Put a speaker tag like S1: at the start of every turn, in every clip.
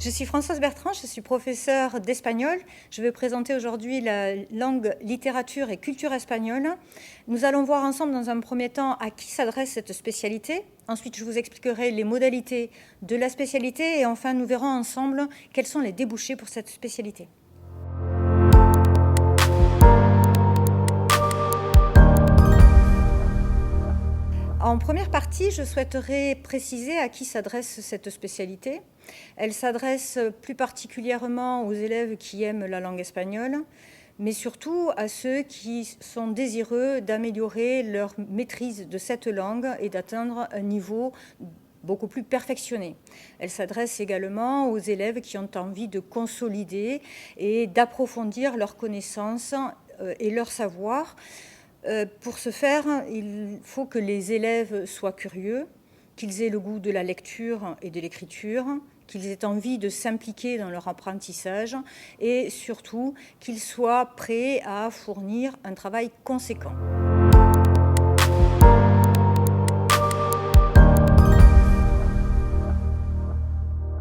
S1: Je suis Françoise Bertrand, je suis professeure d'espagnol. Je vais présenter aujourd'hui la langue, littérature et culture espagnole. Nous allons voir ensemble dans un premier temps à qui s'adresse cette spécialité. Ensuite, je vous expliquerai les modalités de la spécialité et enfin, nous verrons ensemble quels sont les débouchés pour cette spécialité. En première partie, je souhaiterais préciser à qui s'adresse cette spécialité. Elle s'adresse plus particulièrement aux élèves qui aiment la langue espagnole, mais surtout à ceux qui sont désireux d'améliorer leur maîtrise de cette langue et d'atteindre un niveau beaucoup plus perfectionné. Elle s'adresse également aux élèves qui ont envie de consolider et d'approfondir leurs connaissances et leur savoir. Pour ce faire, il faut que les élèves soient curieux, qu'ils aient le goût de la lecture et de l'écriture, qu'ils aient envie de s'impliquer dans leur apprentissage et surtout qu'ils soient prêts à fournir un travail conséquent.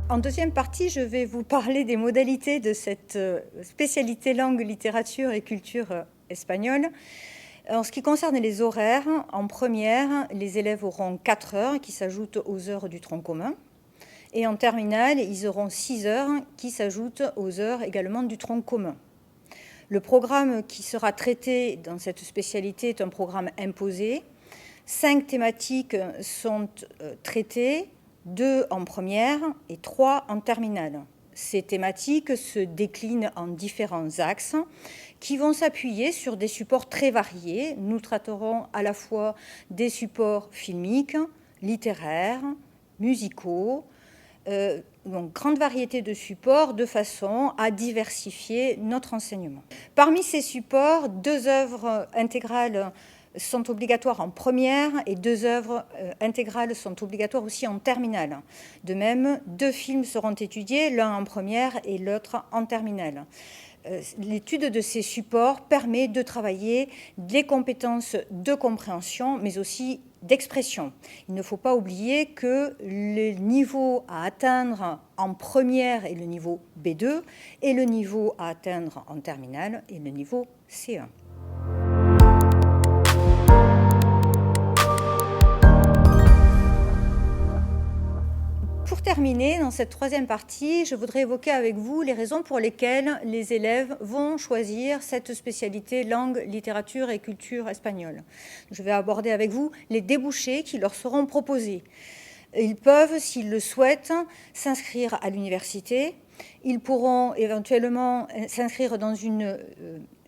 S1: En deuxième partie, je vais vous parler des modalités de cette spécialité langue, littérature et culture espagnole. En ce qui concerne les horaires, en première, les élèves auront 4 heures qui s'ajoutent aux heures du tronc commun. Et en terminale, ils auront 6 heures qui s'ajoutent aux heures également du tronc commun. Le programme qui sera traité dans cette spécialité est un programme imposé. 5 thématiques sont traitées, 2 en première et 3 en terminale. Ces thématiques se déclinent en différents axes qui vont s'appuyer sur des supports très variés. Nous traiterons à la fois des supports filmiques, littéraires, musicaux, donc grande variété de supports de façon à diversifier notre enseignement. Parmi ces supports, 2 œuvres intégrales sont obligatoires en première et 2 œuvres intégrales sont obligatoires aussi en terminale. De même, 2 films seront étudiés, l'un en première et l'autre en terminale. L'étude de ces supports permet de travailler des compétences de compréhension, mais aussi d'expression. Il ne faut pas oublier que le niveau à atteindre en première est le niveau B2 et le niveau à atteindre en terminale est le niveau C1. Pour terminer, dans cette troisième partie, je voudrais évoquer avec vous les raisons pour lesquelles les élèves vont choisir cette spécialité langue, littérature et culture espagnole. Je vais aborder avec vous les débouchés qui leur seront proposés. Ils peuvent, s'ils le souhaitent, s'inscrire à l'université. Ils pourront éventuellement s'inscrire dans une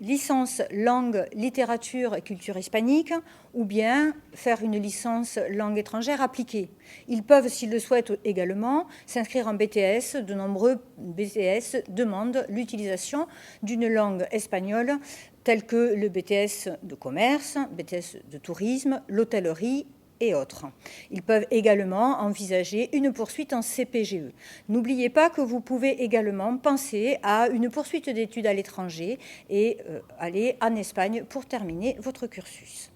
S1: licence langue, littérature et culture hispanique ou bien faire une licence langue étrangère appliquée. Ils peuvent, s'ils le souhaitent également, s'inscrire en BTS. De nombreux BTS demandent l'utilisation d'une langue espagnole telle que le BTS de commerce, BTS de tourisme, l'hôtellerie et autres. Ils peuvent également envisager une poursuite en CPGE. N'oubliez pas que vous pouvez également penser à une poursuite d'études à l'étranger et aller en Espagne pour terminer votre cursus.